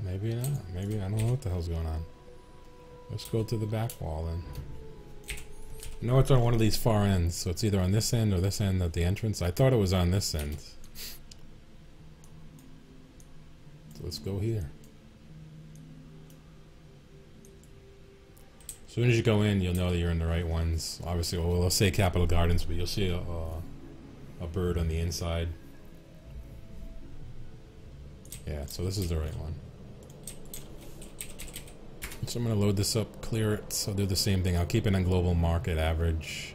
Maybe not. Maybe I don't know what the hell's going on. Let's go to the back wall then. I know it's on one of these far ends, so it's either on this end or this end at the entrance. I thought it was on this end. So let's go here. As soon as you go in, you'll know that you're in the right ones. Obviously, well, let's say Capital Gardens, but you'll see a bird on the inside. Yeah, so this is the right one. So I'm going to load this up, clear it, so I'll do the same thing. I'll keep it on global market average.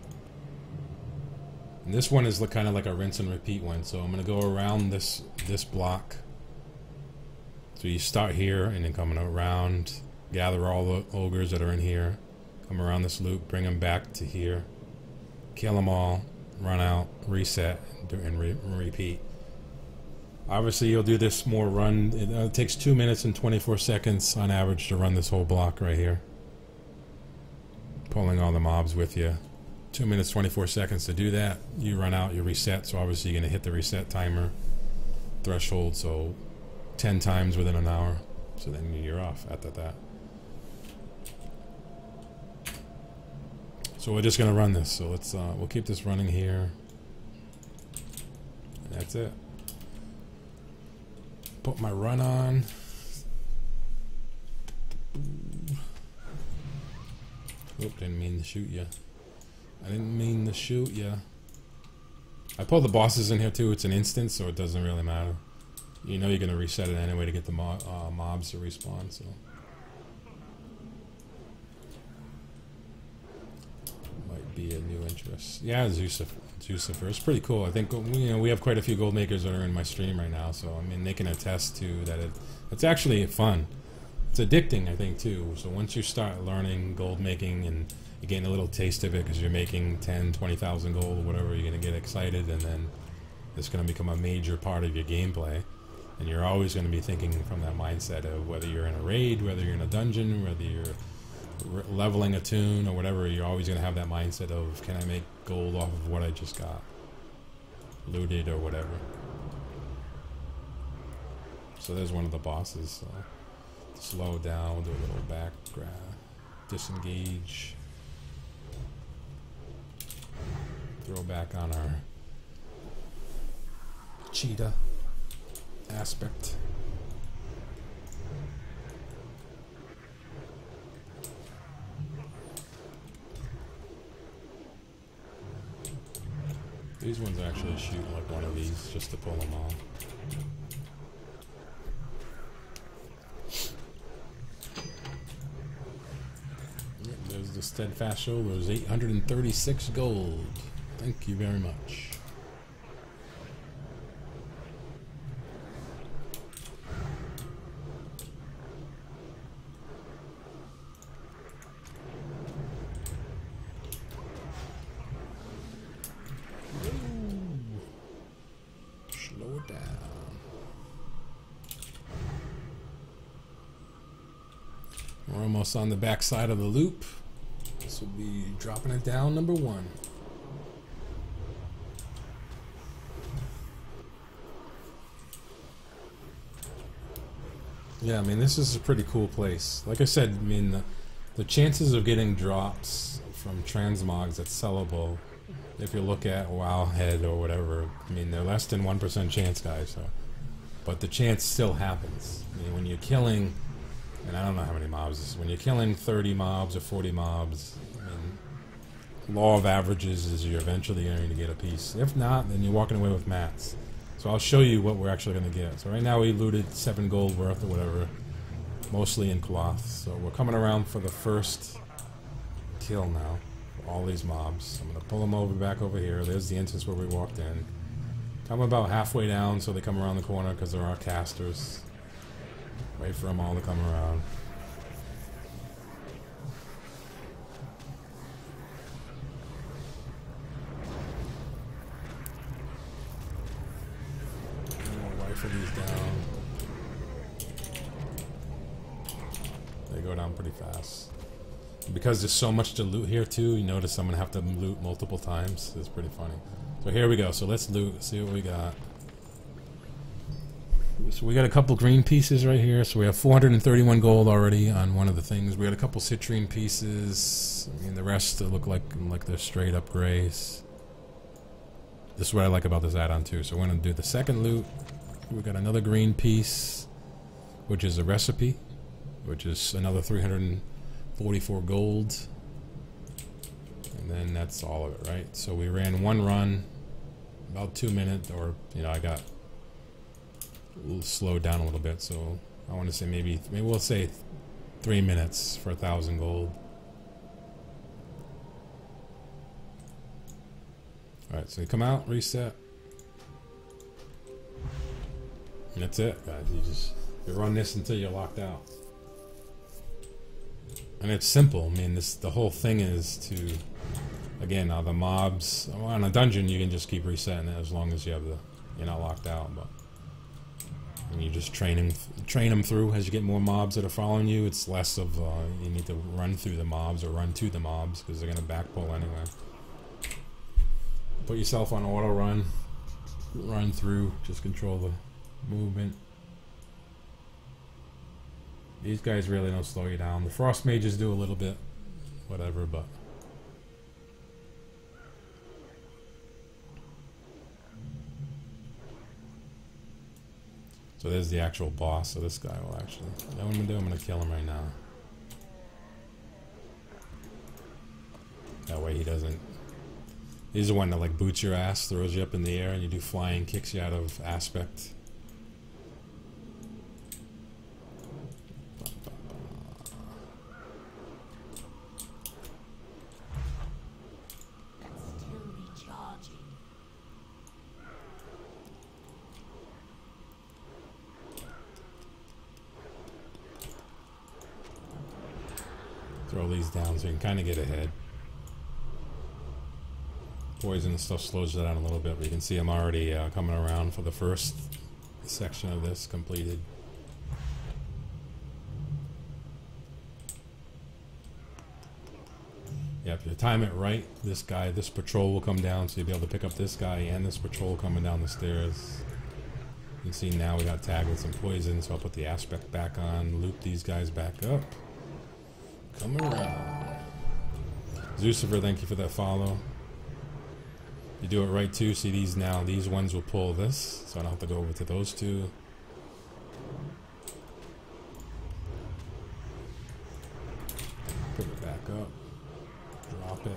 And this one is kind of like a rinse and repeat one, so I'm going to go around this block. So you start here and then coming around, gather all the ogres that are in here, come around this loop, bring them back to here, kill them all, run out, reset, and repeat. Obviously, you'll do this more run. It takes 2 minutes and 24 seconds on average to run this whole block right here. Pulling all the mobs with you. 2 minutes, 24 seconds to do that. You run out, you reset. So obviously, you're going to hit the reset timer threshold. So 10 times within an hour. So then you're off after that. So we're just going to run this. So let's we'll keep this running here. And that's it. Put my run on. Oop, didn't mean to shoot you. I didn't mean to shoot you. I pulled the bosses in here too. It's an instance, so it doesn't really matter. You know you're going to reset it anyway to get the mobs to respawn, so. Might be a new interest. Yeah, Zucifer. It's pretty cool. I think we have quite a few gold makers that are in my stream right now, so I mean they can attest to that. It's actually fun. It's addicting, I think, too. So once you start learning gold making and you're getting a little taste of it because you're making 10, 20,000 gold or whatever, you're gonna get excited, and then it's gonna become a major part of your gameplay. And you're always gonna be thinking from that mindset of whether you're in a raid, whether you're in a dungeon, whether you're leveling a tune or whatever, you're always going to have that mindset of, can I make gold off of what I just got looted or whatever. So there's one of the bosses. So slow down, we'll do a little back grab, disengage, throw back on our cheetah aspect. These ones actually shoot like one of these just to pull them off. Yep, there's the steadfast shoulders, 836 gold. Thank you very much. We're almost on the back side of the loop. This will be dropping it down, number 1. Yeah, I mean, this is a pretty cool place. Like I said, I mean, the chances of getting drops from transmogs that's sellable, if you look at Wowhead or whatever, I mean, they're less than 1% chance, guys. So, but the chance still happens. I mean, when you're killing, and I don't know how many mobs this is, when you're killing 30 mobs or 40 mobs, I mean, law of averages is you're eventually going to get a piece. If not, then you're walking away with mats. So I'll show you what we're actually going to get. So right now we looted 7 gold worth or whatever, mostly in cloth. So we're coming around for the first kill now. All these mobs. I'm going to pull them over back over here. There's the entrance where we walked in. Come about halfway down so they come around the corner because there are casters. Wait for them all to come around. We'll rifle these down. They go down pretty fast. Because there's so much to loot here too, you notice I'm going to have to loot multiple times. It's pretty funny. So here we go. So let's loot, see what we got. So we got a couple green pieces right here. So we have 431 gold already on one of the things. We got a couple citrine pieces. I mean, the rest look like they're straight up grays. This is what I like about this add-on too. So we're gonna do the second loot. We got another green piece, which is a recipe, which is another 344 gold. And then that's all of it, right? So we ran one run, about 2 minutes, or I got slowed down a little bit, so I want to say maybe we'll say 3 minutes for 1,000 gold. Alright, so you come out, reset. And that's it, guys. You run this until you're locked out. And it's simple. I mean, the whole thing is to, again, the mobs on a dungeon, you can just keep resetting it as long as you're not locked out. But when you just train them through as you get more mobs that are following you, it's less of you need to run through the mobs or run to the mobs because they're gonna backpull anyway. Put yourself on auto run through, just control the movement. These guys really don't slow you down. The frost mages do a little bit, whatever, but so there's the actual boss. So this guy will actually, you know what I'm gonna do? I'm gonna kill him right now. That way he doesn't. He's the one that like boots your ass, throws you up in the air, and you do flying, kicks you out of aspect. Throw these down so you can kind of get ahead. Poison and stuff slows it down a little bit, but you can see I'm already coming around for the first section of this completed. Yeah, if you time it right, this patrol will come down, so you'll be able to pick up this guy and this patrol coming down the stairs. You can see now we got tagged with some poison, so I'll put the aspect back on, loop these guys back up. Come around. Zucifer, thank you for that follow. You do it right too. See these now, these ones will pull this, so I don't have to go over to those two. Pick it back up. Drop it.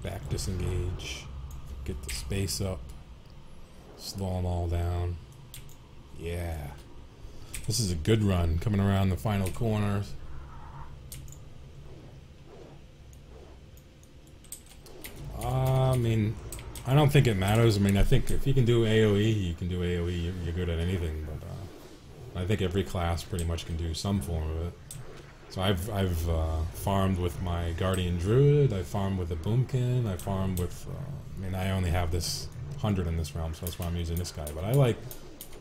Back disengage. Get the space up. Slow them all down. Yeah. This is a good run. Coming around the final corners. I mean, I don't think it matters. I mean, I think if you can do AoE, you can do AoE. You're good at anything. But I think every class pretty much can do some form of it. So I've farmed with my Guardian Druid. I farmed with the Boomkin. I farmed with. I mean, I only have this 100 in this realm, so that's why I'm using this guy. But I like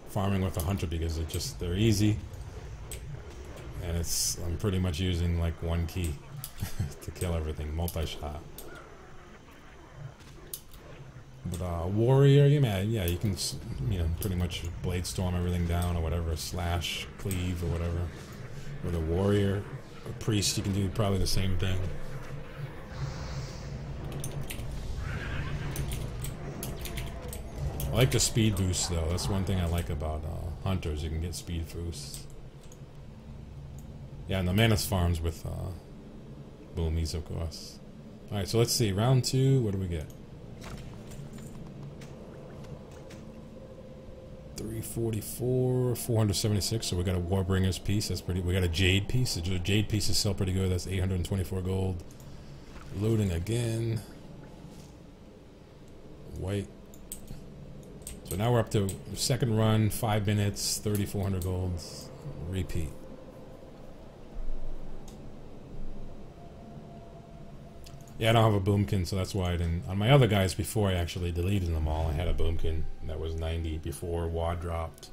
farming with a hunter because they're easy, and I'm pretty much using like one key to kill everything, multi-shot. But warrior, yeah, you can pretty much blade storm everything down or whatever, slash, cleave or whatever. With a warrior, a priest, you can do probably the same thing. I like the speed boost though. That's one thing I like about hunters. You can get speed boosts. Yeah, and the Manus farms with boomies, of course. All right, so let's see. Round 2. What do we get? 344, 476. So we got a Warbringer's piece. That's pretty. We got a Jade piece. The Jade piece is still pretty good. That's 824 gold. Loading again. White. So now we're up to second run, 5 minutes, 3,400 gold. Repeat. Yeah, I don't have a Boomkin, so that's why I didn't. On my other guys before I actually deleted them all, I had a Boomkin that was 90 before WAD dropped.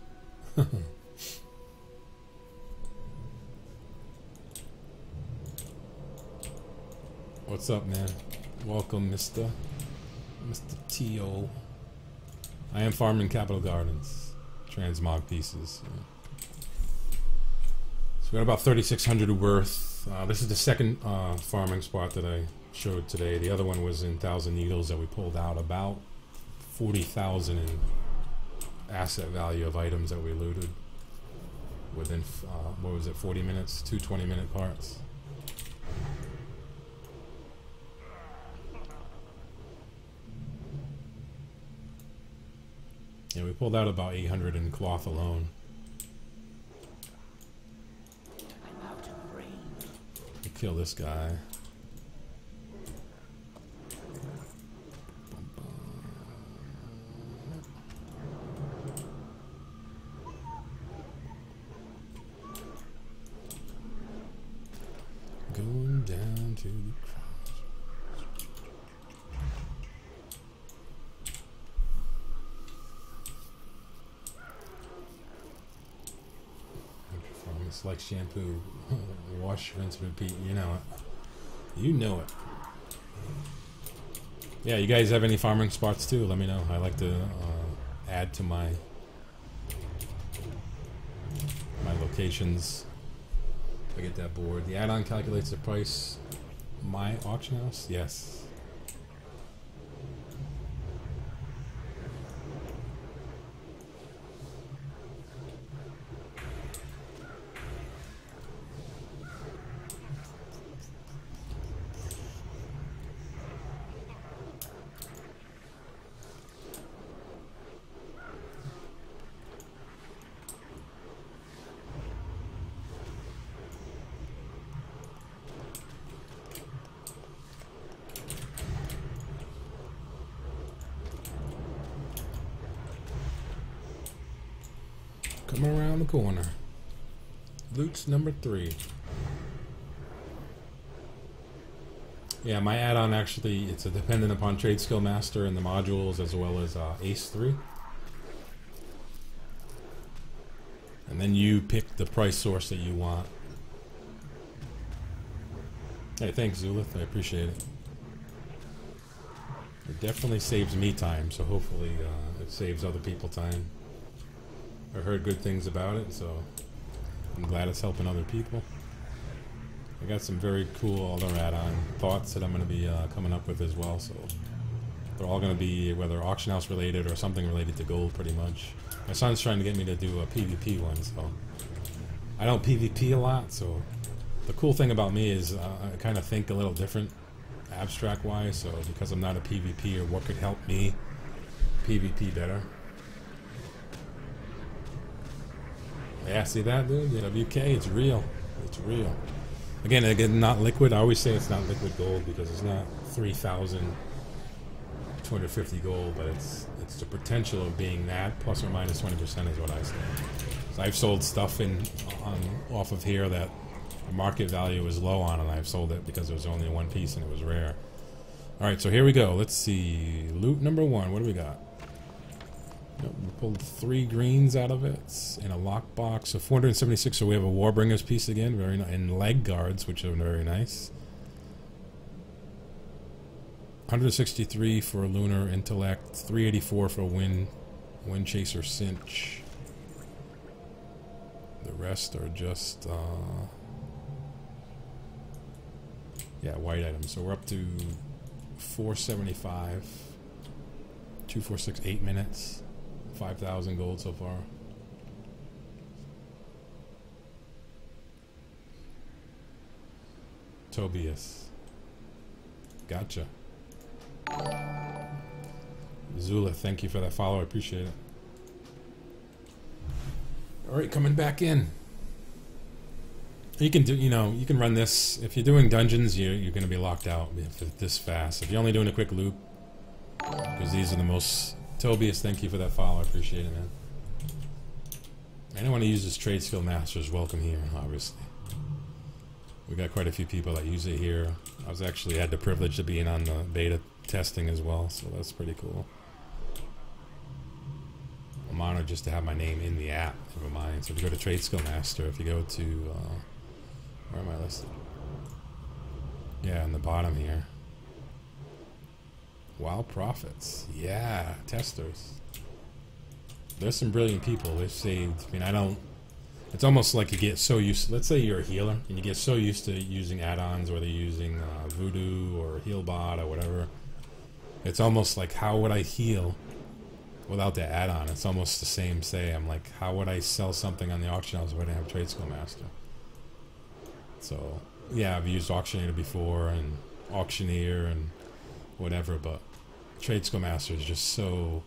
What's up, man? Welcome, Mr. T.O. I am farming Capital Gardens. transmog pieces. Yeah. So we got about 3,600 worth. This is the second farming spot that I showed today. The other one was in Thousand Needles that we pulled out about 40,000 in asset value of items that we looted within, what was it, 40 minutes? 2 20-minute parts. Yeah, we pulled out about 800 in cloth alone. We kill this guy. Going down to the cross. It's like shampoo. Wash, rinse, repeat. You know it. You know it. Yeah, you guys have any farming spots too? Let me know. I like to add to my locations. I get that board. The add-on calculates the price. My auction house? Yes. Come around the corner. Loot's number 3. Yeah, my add-on actually, it's a dependent upon Trade Skill Master and the modules as well as Ace 3. And then you pick the price source that you want. Hey, thanks Zulith, I appreciate it. It definitely saves me time, so hopefully it saves other people time. I heard good things about it, so I'm glad it's helping other people. I got some very cool other add-on thoughts that I'm going to be coming up with as well, so they're all going to be whether auction house related or something related to gold pretty much. My son's trying to get me to do a PvP one, so I don't PvP a lot, so the cool thing about me is I kind of think a little different abstract wise, so because I'm not a PvPer, what could help me PvP better? Yeah, see that, dude? The WK, it's real. It's real. Again, not liquid. I always say it's not liquid gold because it's not 3,250 gold, but it's the potential of being that plus or minus 20% is what I say. So I've sold stuff off of here that the market value is low on, and I've sold it because there was only one piece and it was rare. All right, so here we go. Let's see. Loot number 1. What do we got? We pulled 3 greens out of it in a lockbox. So 476. So we have a Warbringer's piece again, very nice, and leg guards, which are very nice. 163 for a lunar intellect. 384 for a wind chaser cinch. The rest are just yeah, white items. So we're up to 475. 2, 4, 6, 8 minutes. 5,000 gold so far. Tobias. Gotcha. Zula, thank you for that follow. I appreciate it. Alright, coming back in. You can do, you can run this. If you're doing dungeons, you're going to be locked out if this fast. If you're only doing a quick loop, because these are the most... Tobias, thank you for that follow. I appreciate it, man. Anyone who uses Trade Skill Master is welcome here, obviously. We got quite a few people that use it here. I was actually had the privilege of being on the beta testing as well, so that's pretty cool. I'm honored just to have my name in the app, never mind. So if you go to Trade Skill Master, if you go to, where am I listed? Yeah, on the bottom here. Wild Profits. Yeah, testers. there's some brilliant people. They've saved. I mean, I don't. It's almost like you get so used. Let's say you're a healer and you get so used to using add-ons, or they're using Voodoo or Healbot or whatever. It's almost like, how would I heal without the add-on? It's almost the same. Say, I'm like, how would I sell something on the auction house if I didn't have Trade Skill Master? So yeah, I've used Auctioneer before and Auctioneer and whatever, but Trade Skill Master is just so.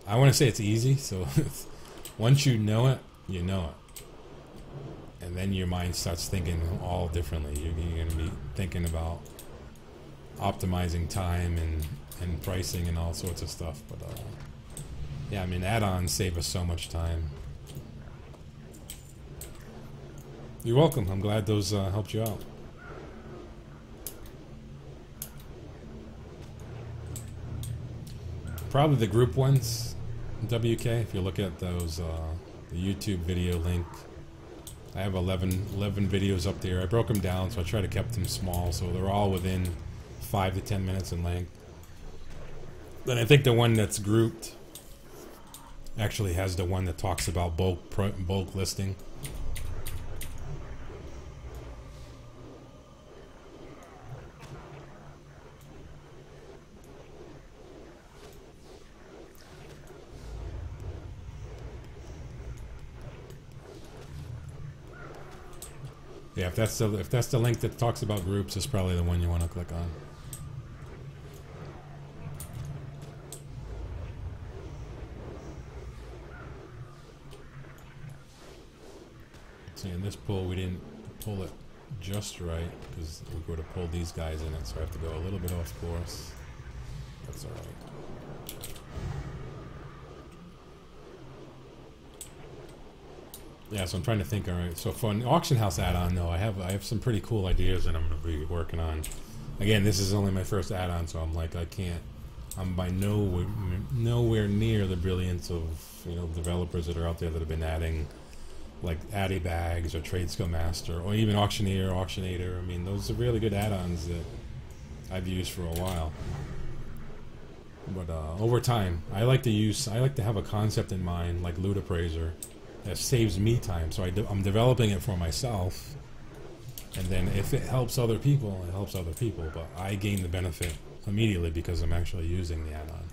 I want to say it's easy. So once you know it, you know it. And then your mind starts thinking all differently. You're going to be thinking about optimizing time and pricing and all sorts of stuff. But yeah, I mean, add-ons save us so much time. You're welcome. I'm glad those helped you out. Probably the group ones, WK. If you look at those, the YouTube video link. I have 11 videos up there. I broke them down, so I try to keep them small, so they're all within 5 to 10 minutes in length. Then I think the one that's grouped actually has the one that talks about bulk listing. Yeah, if that's the link that talks about groups, it's probably the one you want to click on. See, in this pull, we didn't pull it just right because we go to pull these guys in it, so I have to go a little bit off course. That's all right. Yeah, so I'm trying to think. All right, so for an auction house add-on, though, I have some pretty cool ideas that I'm going to be working on. Again, this is only my first add-on, so I'm like, I'm by nowhere near the brilliance of developers that are out there that have been adding like Addy Bags or Trade Skill Master or even Auctioneer, Auctionator. I mean, those are really good add-ons that I've used for a while. But over time, I like to have a concept in mind, like Loot Appraiser. That saves me time, so I'm developing it for myself, and then if it helps other people, it helps other people, but I gain the benefit immediately because I'm actually using the add-on,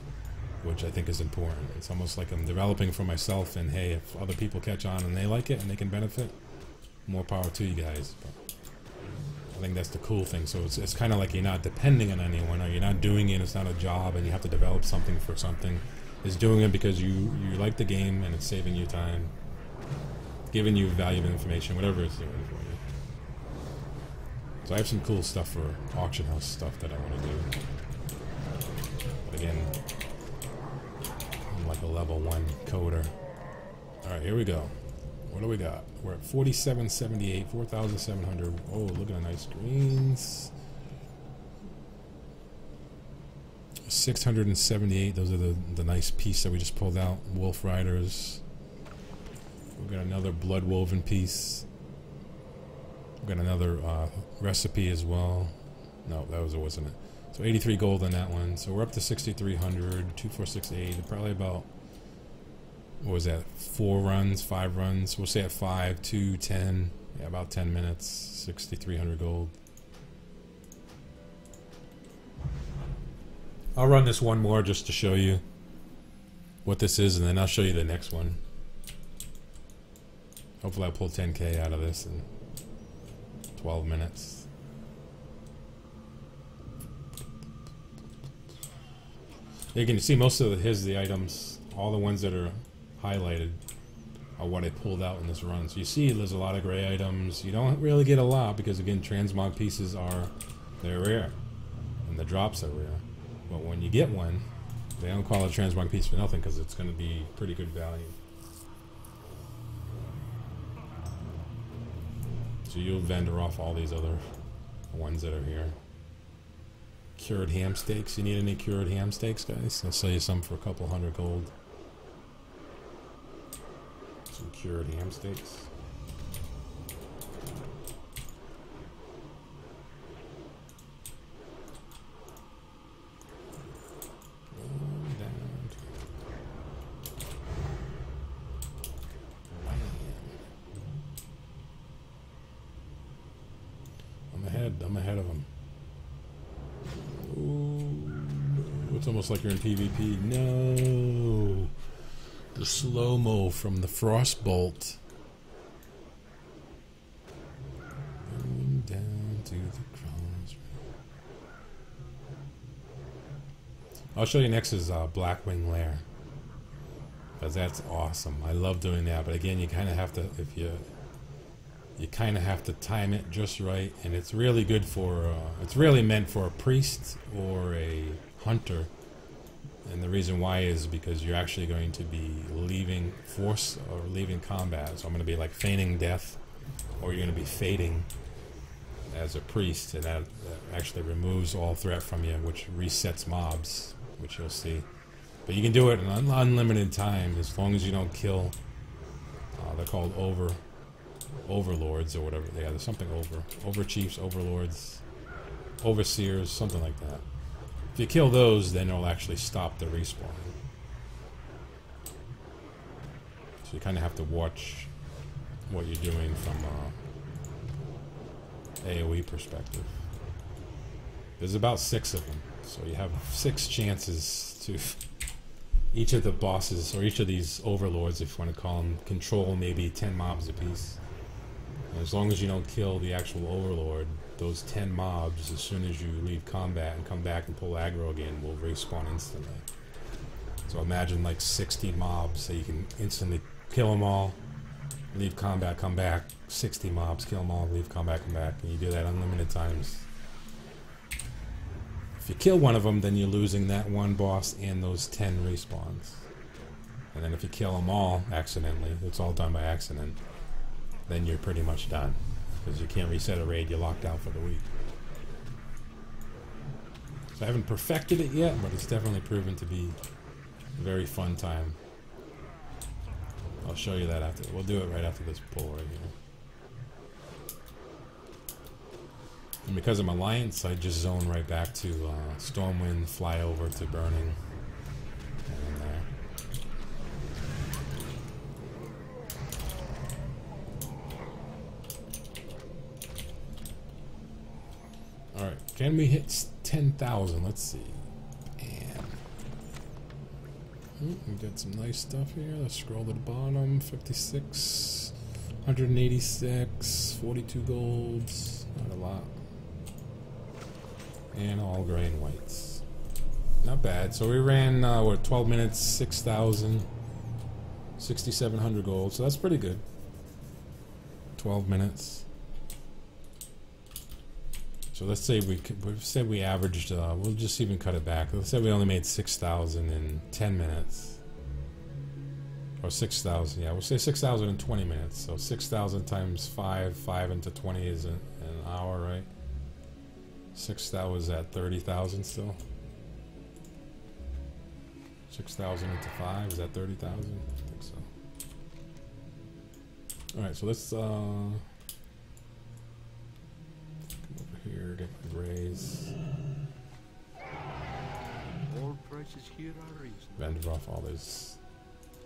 which I think is important. It's almost like I'm developing for myself, and hey, if other people catch on and they like it and they can benefit, more power to you guys. But I think that's the cool thing. So it's kind of like you're not depending on anyone, or you're not doing it, it's not a job, and you have to develop something for something. It's doing it because you like the game, and it's saving you time, giving you valuable information, whatever it's doing for you. So I have some cool stuff for auction house stuff that I want to do. But again, I'm like a level 1 coder. Alright, here we go. What do we got? We're at 4778, 4,700. Oh, look at the nice greens. 678, those are the nice piece that we just pulled out. Wolf Riders. We've got another blood woven piece. We've got another recipe as well. No, wasn't it. So 83 gold on that one. So we're up to 6,300, 2468. Probably about, what was that, 4 runs, 5 runs. We'll say at 5, 2, 10. Yeah, about 10 minutes, 6,300 gold. I'll run this one more just to show you what this is, and then I'll show you the next one. Hopefully I'll pull 10K out of this in 12 minutes. You can see most of the items, all the ones that are highlighted are what I pulled out in this run. So you see there's a lot of gray items. You don't really get a lot because again, transmog pieces they're rare. And the drops are rare. But when you get one, they don't call it a transmog piece for nothing because it's going to be pretty good value. So you'll vendor off all these other ones that are here. Cured ham steaks. You need any cured ham steaks, guys? I'll sell you some for a couple hundred gold. Some cured ham steaks. I'm ahead of him. Ooh, it's almost like you're in PvP. No! The slow-mo from the Frostbolt. Going down to the cross. I'll show you next is Blackwing Lair. Because that's awesome. I love doing that, but again, you kind of have to, if you kind of have to time it just right, and it's really good for, it's really meant for a priest or a hunter. And the reason why is because you're actually going to be leaving force or leaving combat. So I'm going to be like feigning death, or you're going to be fading as a priest, and that actually removes all threat from you, which resets mobs, which you'll see. But you can do it in unlimited time as long as you don't kill. They're called overlords or whatever. Yeah, there's something over chiefs, overlords, overseers, something like that. If you kill those, then it'll actually stop the respawn. So you kind of have to watch what you're doing from AoE perspective. There's about 6 of them, so you have 6 chances to each of the bosses, or each of these overlords, if you want to call them, control maybe 10 mobs apiece. And as long as you don't kill the actual overlord, those 10 mobs, as soon as you leave combat and come back and pull aggro again, will respawn instantly. So imagine like 60 mobs, so you can instantly kill them all, leave combat, come back, 60 mobs, kill them all, leave combat, come back, and you do that unlimited times. If you kill one of them, then you're losing that one boss and those 10 respawns. And then if you kill them all accidentally, it's all done by accident, then you're pretty much done. Because you can't reset a raid, you're locked out for the week. So I haven't perfected it yet, but it's definitely proven to be a very fun time. I'll show you that after. We'll do it right after this pull right here. And because I'm Alliance, I just zone right back to Stormwind, fly over to Burning, and there. Alright, can we hit 10,000? Let's see. We got some nice stuff here. Let's scroll to the bottom. 56, 186, 42 golds. Not a lot. And all gray and whites. Not bad. So we ran, what, 12 minutes, 6,000, 6,700 gold. So that's pretty good. 12 minutes. So let's say we averaged, we'll just even cut it back. Let's say we only made 6,000 in 10 minutes. Or 6,000, yeah, we'll say 6,000 in 20 minutes. So 6,000 times 5 into 20 is an hour, right? 6,000 was at 30,000 still. 6,000 into 5 is that 30,000? I think so. Alright, so let's here, get my raise. All prices here are reasonable. Vendor off all this.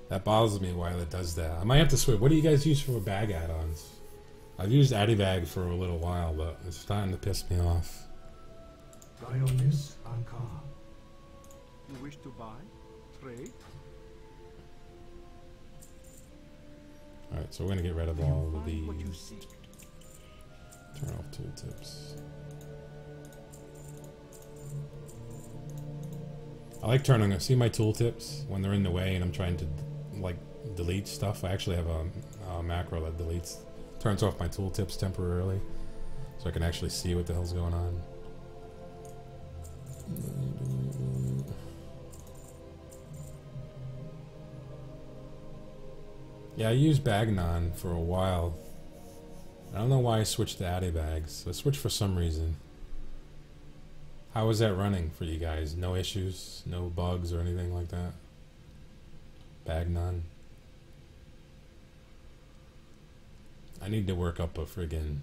That bothers me while it does that. I might have to switch. What do you guys use for bag add-ons? I've used Addibag for a little while, but it's starting to piss me off. Dionys Anka. You wish to buy? Trade? Alright, so we're gonna get rid of all of these. What you seek. Turn off tooltips. I like turning, see my tooltips when they're in the way and I'm trying to like delete stuff. I actually have a macro that deletes, turns off my tooltips temporarily so I can actually see what the hell's going on. Yeah, I used Bagnon for a while. I don't know why I switched to Addibags. I switched for some reason. How is that running for you guys? No issues? No bugs or anything like that? Bagnon. I need to work up a friggin'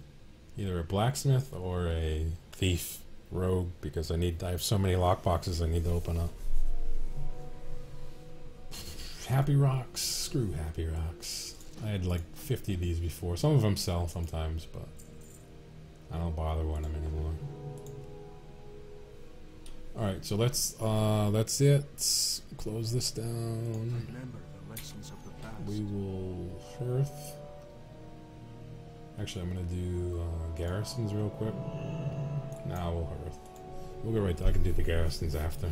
either a blacksmith or a thief rogue because I have so many lockboxes I need to open up. Happy Rocks. Screw Happy Rocks. I had like 50 of these before. Some of them sell sometimes, but I don't bother with them anymore. Alright, so that's it. Close this down. Remember the lessons of the past. We will hearth. Actually, I'm gonna do garrisons real quick. Now we'll hearth. We'll go right to, I can do the garrisons after.